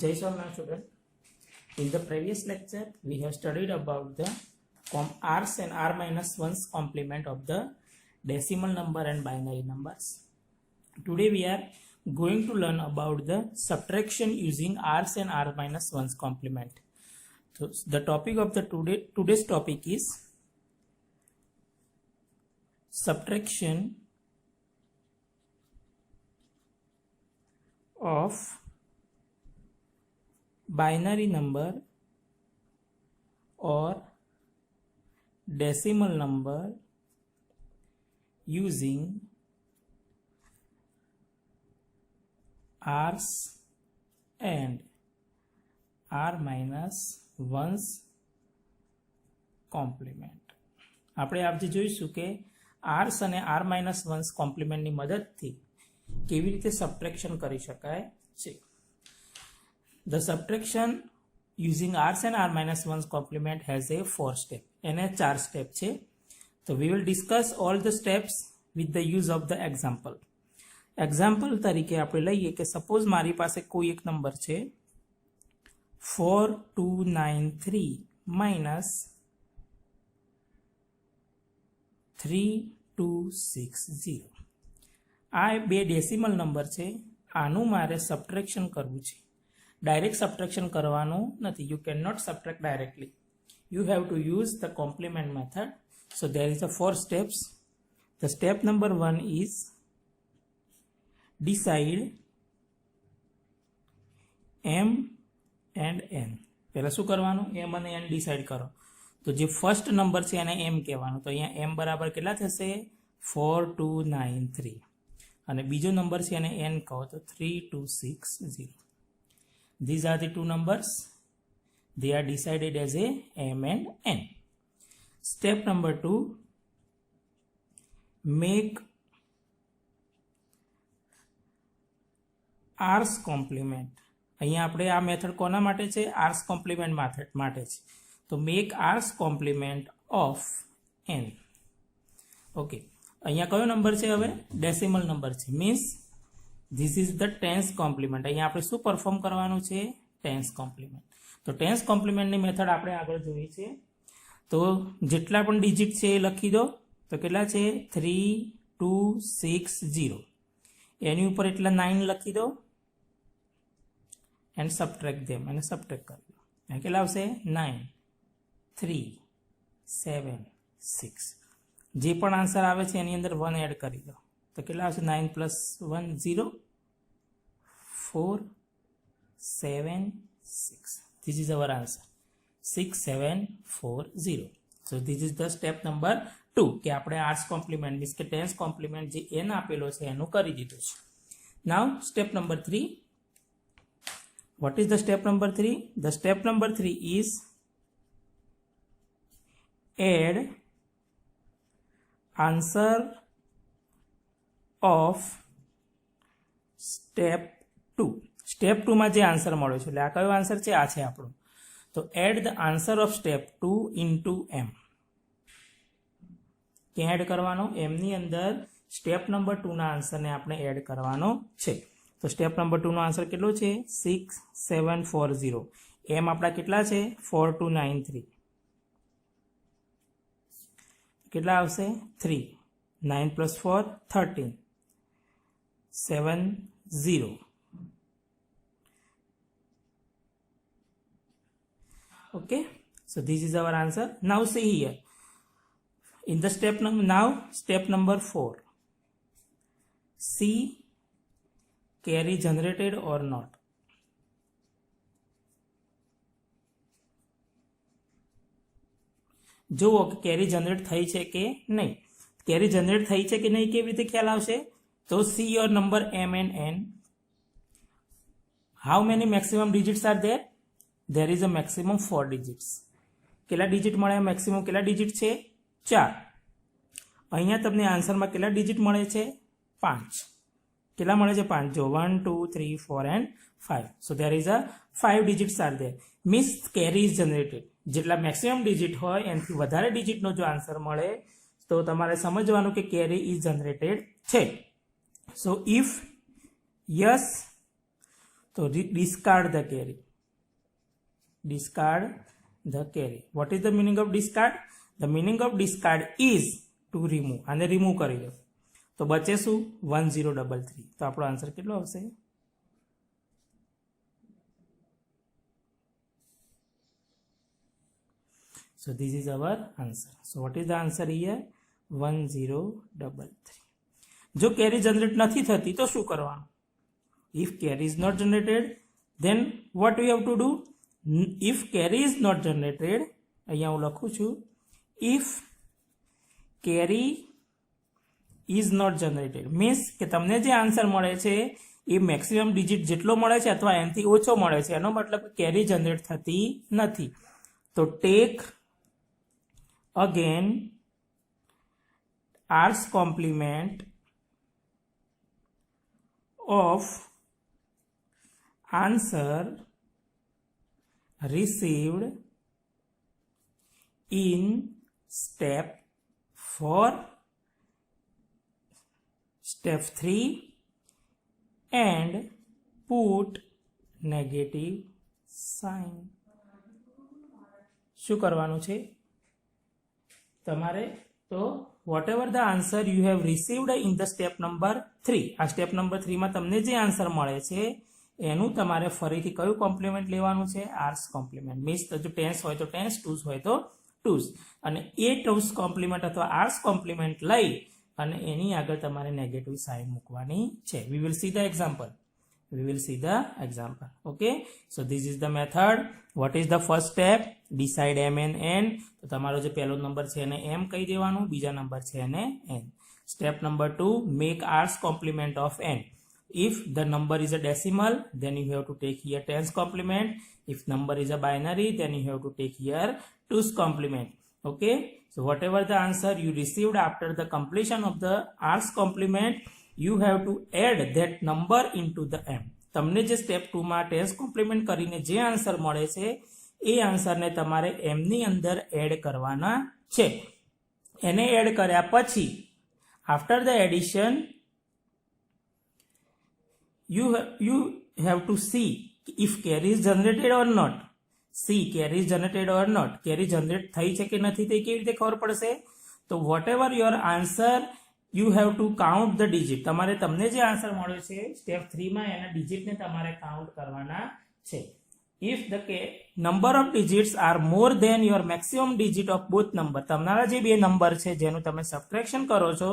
Jai Swaminarayan student. In the previous lecture, we have studied about the r's and r minus 1's complement of the decimal number and binary numbers. Today we are going to learn about the subtraction using r's and r minus 1's complement. So the topic of the today's topic is subtraction of binary number or decimal number using r's and r minus 1's complement. આપણે આજે જોઈશું કે r's અને r minus 1's complement ની મદદથી કેવી રીતે subtraction કરી શકાય છે. The subtraction using r's and r minus 1's complement has a 4 step. એને 4 step છે. So we will discuss all the steps with the use of the example. Example તરીકે આપણે લઈએ કે સપોઝ મારી પાસે કોઈ એક નંબર છે 4293 minus 3260. આ બે ડેસિમલ નંબર છે. આનું મારે સબટ્રેક્શન કરવું છે. ડાયરેક્ટ સબટ્રેક્શન કરવાનું નથી. You cannot subtract directly. You have to use the complement method. So there is a 4 steps. The step number 1 is decide m and n. પહેલા શું કરવાનું? m અને n ડિસાઇડ કરો. તો જે ફર્સ્ટ નંબર છે એને m કહેવાનું. તો અહીંયા m બરાબર કેટલા થશે? 4293. અને બીજો નંબર છે એને n કહો તો 3260. These are the two numbers. They are decided as a m and n. Step number 2, make r's complement. અહીંયા આપણે આ મેથડ કોના માટે છે? r's complement મેથડ માટે છે. તો make r's complement of n. Okay, અહીંયા કયો નંબર છે? હવે ડેસિમલ નંબર છે. Means this is the ten's complement. અહીંયા આપણે શું પરફોર્મ કરવાનું છે? Ten's complement. તો ટેન્સ કોમ્પ્લિમેન્ટની મેથડ આપણે આગળ જોઈ છે. તો જેટલા પણ ડિજિટ છે એ લખી દો. તો કેટલા છે? 3260. એની ઉપર એટલા 9 લખી દો એન્ડ સબટ્રેક્ટ ધેમ. અને સબટ્રેક્ટ કરી દો. કેટલા આવશે? 9 3 7 6. જે પણ આન્સર આવે છે એની અંદર 1 એડ કરી દો. તો કેટલા આવશે? 9 plus 1 0 4 7 6. This is our answer 6740. So this is the step number 2 કે આપણે r's complement મીન્સ કે ટેન્સ કોમ્પ્લિમેન્ટ જે n આપેલો છે એનું કરી દીધું છે. Now step number 3. What is the step number 3? The step number 3 is add answer of step 2. Step 2 માં જે આન્સર મળ્યો છે એટલે આ કયો આન્સર છે? આ છે આપણો. તો add the answer of step 2 into m. ક્યાં એડ કરવાનો? m ની અંદર સ્ટેપ નંબર 2 ના આન્સરને આપણે એડ કરવાનો છે. તો સ્ટેપ નંબર 2 નો આન્સર કેટલો છે? 6740. m આપણા કેટલા છે? 4293. કેટલા આવશે? 3. 9 plus 4 13. 70. Okay, so this is our answer. Now see here in the step number 4, see carry generated or not. જુઓ કે કેરી જનરેટ થઈ છે કે નહીં. કેરી જનરેટ થઈ છે કે નહીં કેવી રીતે ખ્યાલ આવશે? તો see your number m and n. How many maximum digits are there? There is a maximum 4 digits. કેટલા ડિજિટ મળે? મેક્સિમમ કેટલા ડિજિટ છે? 4. અહીંયા તમને આન્સરમાં કેટલા ડિજિટ મળે છે? 5. કેટલા મળે છે? 5. જો 1 2 3 4 and 5. So there is a 5 digits are there. Means carry is generated. જેટલા મેક્સિમમ ડિજિટ હોય એનાથી વધારે ડિજિટનો જો આન્સર મળે તો તમારે સમજવાનું કે કેરી ઇઝ જનરેટેડ છે. So if yes, તો discard the carry. Discard the carry. What is the meaning of discard? The meaning of discard is to remove. આને remove કરી દો તો બચે શું 1033. તો આપણો આન્સર કેટલો આવશે? So this is our answer. So what is the answer here? 1033. જો કેરી જનરેટ નથી થતી તો શું કરવાનું? If carry is not generated, then what we have to do? If carry is not generated, અહીંયા હું લખું છું, if carry is not generated means કે તમને જે આન્સર મળે છે એ મેક્સિમમ ડિજિટ જેટલો મળે છે અથવા એનાથી ઓછો મળે છે, એનો મતલબ કેરી જનરેટ થતી નથી. તો tech again r's complement of answer received in step 3 and put negative sign. શું કરવાનું છે તમારે? તો whatever the answer you have received in the step number 3, આ સ્ટેપ નંબર 3 માં તમને જે આન્સર મળે છે એનું તમારે ફરીથી કયું કોમ્પ્લિમેન્ટ લેવાનું છે? R's complement. મીન્સ જો ટેન્સ હોય તો ટેન્સ, ટુઝ હોય તો ટુઝ, અને એ ટુઝ કોમ્પ્લિમેન્ટ અથવા આર્સ કોમ્પ્લિમેન્ટ લઈ અને એની આગળ તમારે નેગેટિવ સાઇન મૂકવાની છે. We will see the example. Okay, so this is the method. What is the first step? Decide m and n. તો તમારો જે પહેલો નંબર છે એને m કહી દેવાનું, બીજા નંબર છે એને n. Step number 2, make r's complement of n. If the number is a decimal, then you have to take here tens complement. If number is a binary, then you have to take here two's complement. Okay, so whatever the answer you received after the completion of the r's complement, you have to add that number into the m. તમને જે step 2 માં tense compliment કરીને જે answer મળે છે એ આન્સરને તમારે m ની અંદર એડ કરવાના છે. એને એડ કર્યા પછી after the addition you have to see if carry is generated or not. See carry is generated or not. carry generate થઈ છે કે નથી તે કેવી રીતે ખબર પડશે? તો whatever your answer, you have to count the digit. તમારે તમને જે આન્સર મળ્યો છે સ્ટેપ 3 માં એના ડિજિટને તમારે કાઉન્ટ કરવાના છે. If the number of digits are more than your maximum digit of both number, તમારા જે બે નંબર છે જેનું તમે સબટ્રેક્શન કરો છો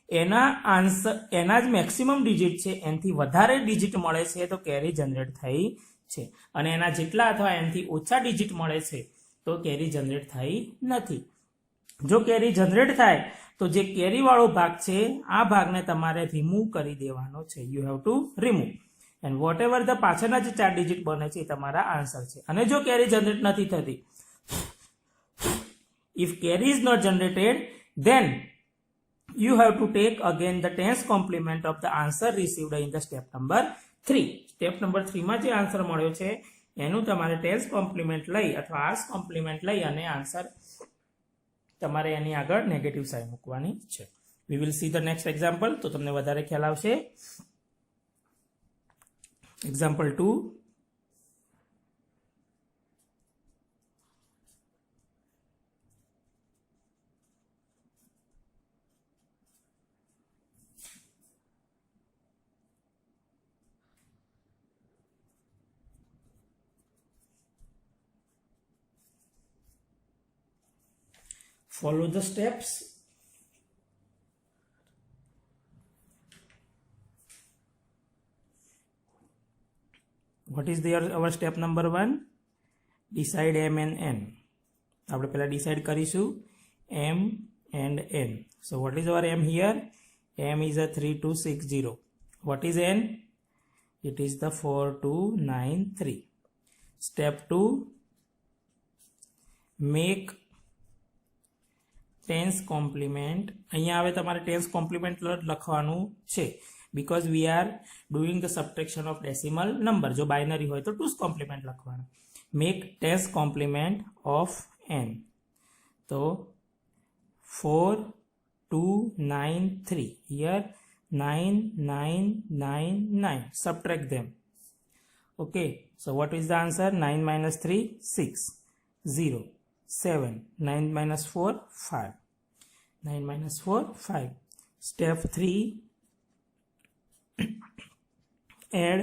એના આન્સર, એના જ મેક્સિમમ ડિજિટ છે એનાથી વધારે ડિજિટ મળે છે તો કેરી જનરેટ થઈ છે, અને એના જેટલા અથવા એનાથી ઓછા ડિજિટ મળે છે તો કેરી જનરેટ થઈ નથી. જો કેરી જનરેટ થાય તો જે કેરી વાળો ભાગ છે આ ભાગને તમારે રિમૂવ કરી દેવાનો છે. You have to remove, and what ever the પાછળના જે 4 ડિજિટ બને છે એ તમારા આન્સર છે. અને જો કેરી જનરેટ નથી થતી, if carry is not generated, then you have to take again the tens complement of the answer received in the step number 3. Step number 3 માં જે આન્સર મળ્યો છે એનું તમારે ટેન્સ કોમ્પ્લિમેન્ટ લઈ અથવા આર્સ કોમ્પ્લિમેન્ટ લઈ અને આન્સર તમારે એની આગળ નેગેટિવ સાઇન મૂકવાની છે. We will see the next example, તો તમને વધારે ખ્યાલ આવશે. Example 2. Follow the steps. What is our step number 1? Decide m and n. આપણે પહેલા ડિસાઇડ કરીશું m and n. So what is our m here? m is a 3260. What is n? It is the 4293. Step 2, make ten's complement. અહીંયા હવે તમારે tense compliment લખવાનું છે because we are doing the subtraction of decimal number. જો binary હોય તો ટુસ compliment લખવાનું. make tens complement of n. તો 4293. here 9999. subtract them. Okay, so what is the answer? 9 minus 3, 6, 0, 7, 9 minus 4, 5. 9 minus 4, 5. Step 3, add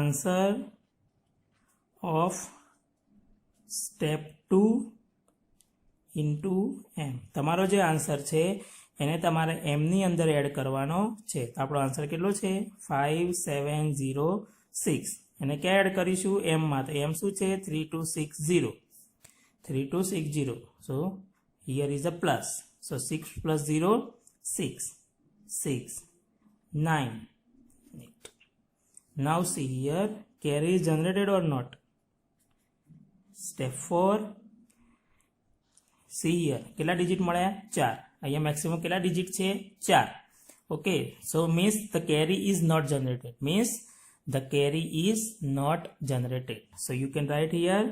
answer of step 2 into m. તમારો જે answer છે એને તમારે m ની અંદર એડ કરવાનો છે. તો આપણો આન્સર કેટલો છે? 5706. એને ક્યાં એડ કરીશું? m માં. તો m શું છે? 3260. 3260. So here is a plus. So 6 plus 0, 6. 6, 9, 8. Now see here, carry is generated or not? Step 4. See here, કેટલા ડિજિટ મળ્યા? 4. અહીંયા મેક્સિમમ કેટલા ડિજિટ છે? 4. Okay, so means the carry is not generated. Means the carry is not generated. So you can write here,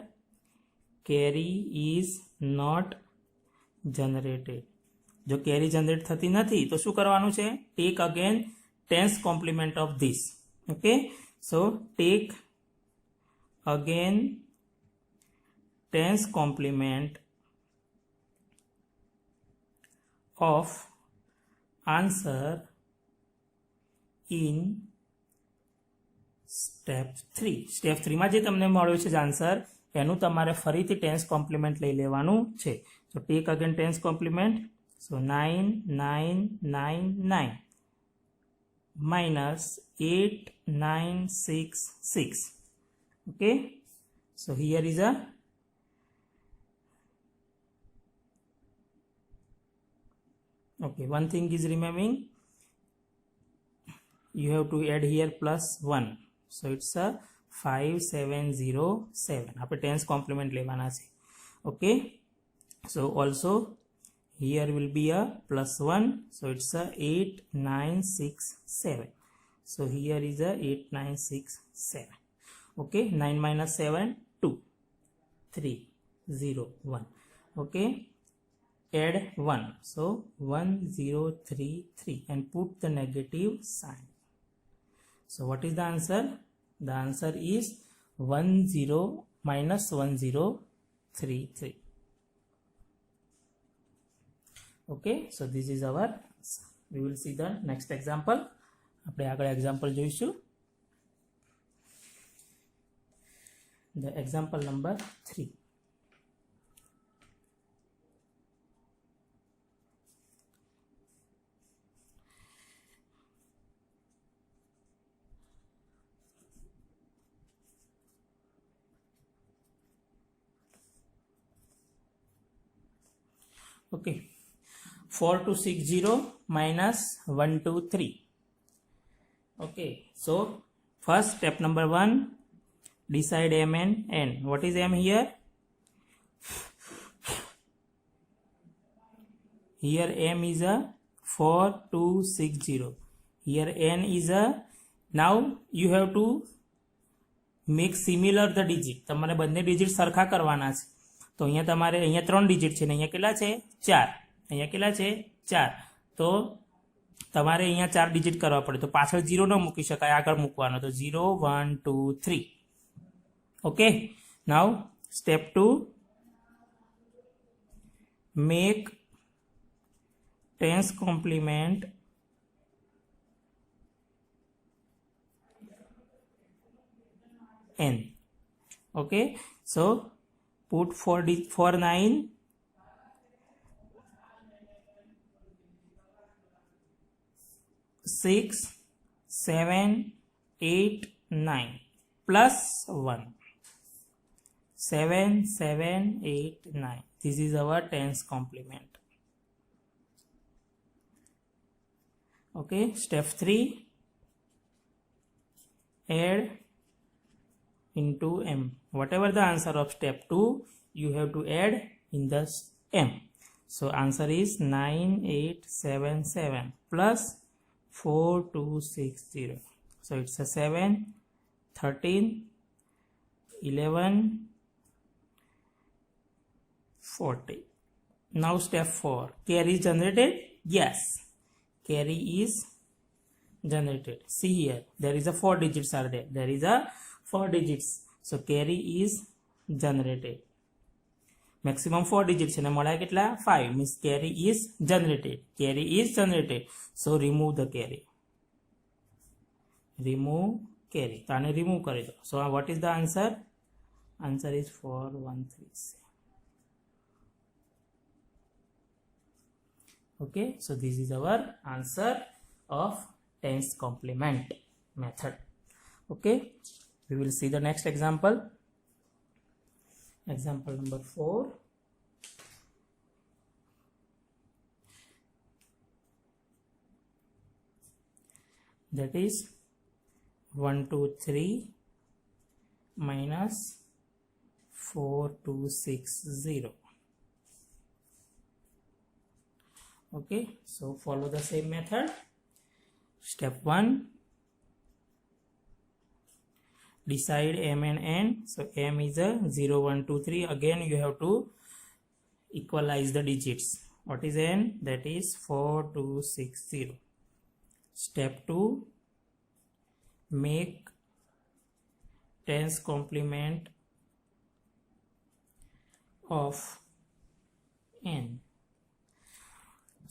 carry is not generated. જો carry generate થતી નથી તો શું કરવાનું છે? Take again tens complement of this. Okay, so take again tens complement of answer in step 3. Step 3 માં જે તમને મળ્યો છે આન્સર એનું તમારે ફરીથી ટેન્સ કોમ્પ્લિમેન્ટ લઈ લેવાનું છે. So take again tens complement. So 9, 9, 9, 9 minus 8, 9, 6, 6. Okay, so here is a okay, one thing is remaining. You have to add here plus 1. So it's a 5707. આપણે tens complement લેવાના છે. Okay, so also here will be a plus 1. So it's a 8967. So here is a 8967. Okay, 9 minus 7, 2, 3, 0, 1. Okay, add 1. So 1033 and put the negative sign. So what is the answer? The answer is 10 minus 1033. Okay, so this is our answer. We will see the next example. આપણે આગળ example જોઈશું. The example number 3. Okay, 4260 minus 123. Okay, so first step number 1, decide m and n. What is m here? Here m is a 4260. Here n is a, now you have to make similar the digit. તમારે બંને digit સરખા કરવાના છે. તો અહીંયા તમારે અહીંયા 3 digit છે ને અહીંયા કેટલા છે? 4. અહીંયા કેટલા છે? 4. તો તમારે અહીંયા 4 ડિજિટ કરવા પડે. તો પાછળ 0 ન મૂકી શકાય, આગળ મૂકવાનો. તો 0, 1, 2, 3. Okay, now step 2, make tens complement n. Okay, so put 4 9, 6, 7, 8, 9 plus 1. 7, 7, 8, 9. This is our tens complement. Okay, step 3, add into m. Whatever the answer of step 2, you have to add in the m. So answer is 9877 plus 4260. So it's a 7, 13, 11, 40. Now step 4, carry is generated? Yes, carry is generated. See here, there is a 4 digits are there. There is a 4 digits. So carry is generated. Maximum 4 digits and મળ્યા કેટલા 5 means carry is generated. Carry is generated. So remove the carry. Remove carry. તો આને remove કરી દો. So what is the answer? Answer is 4137. Okay, so this is our answer of tens complement method. Okay, we will see the next example. Example number 4. That is 123 minus 4260. Okay, so follow the same method. Step 1, decide m and n. So m is a 0, 1, 2, 3. Again you have to equalize the digits. What is n? That is 4260. Step 2, make tens complement of n.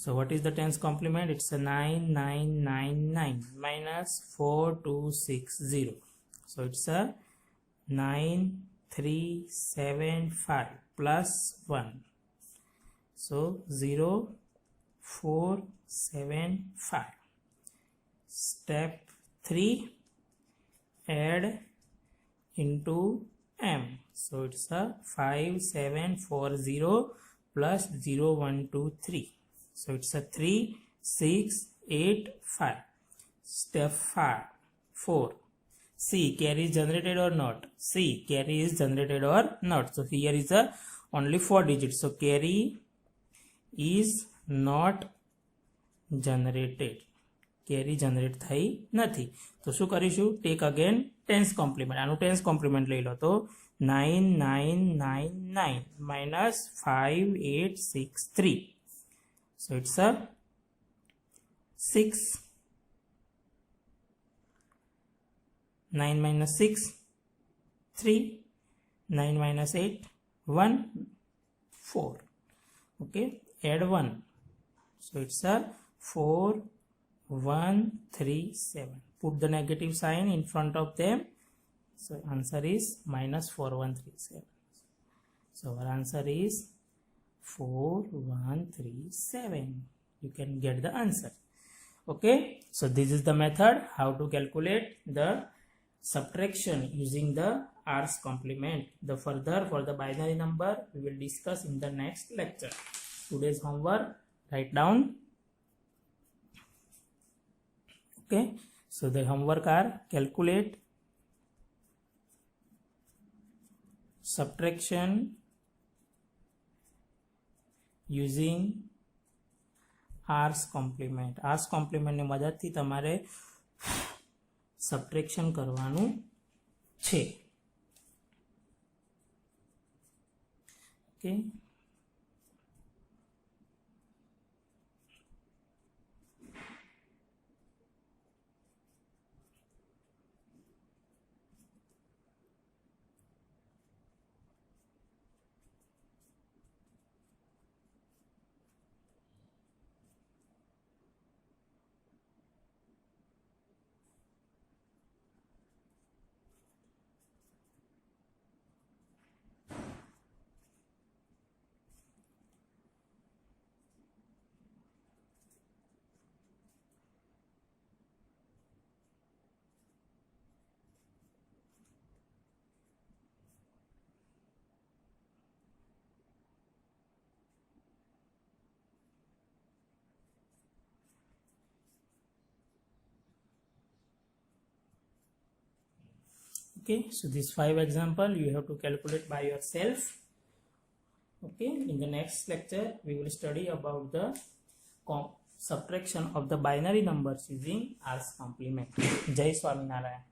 So what is the tens complement? It's a 9999 minus 4260. So it's a 9375 plus 1. So 0475. Step 3, add into m. So it's a 5740 plus 0123. So it's a 3685. Step 4. See, carry is generated or not? See, carry is generated or not? So here is a only 4 digits. So carry is not generated. Carry generate થઈ નથી. તો શું કરીશું? Take again tens complement. આનું tens complement લઈ લો. તો 9999 minus 5863. So it's a 6. 9 minus 6, 3. 9 minus 8, 1, 4. Okay, add 1. So it's a 4137. Put the negative sign in front of them. So answer is minus 4137. So our answer is 4137. You can get the answer. Okay, so this is the method how to calculate the subtraction using the R's complement. The further for the binary number we will discuss in the next lecture. Today's homework, write down. Okay, so the homework are calculate subtraction using R's complement. R's complement ની મદદથી તમારે subtraction કરવાનું છે. Okay, okay, so these 5 example you have to calculate by yourself. Okay, in the next lecture we will study about the subtraction of the binary numbers using R's complement. Jai Swaminarayan.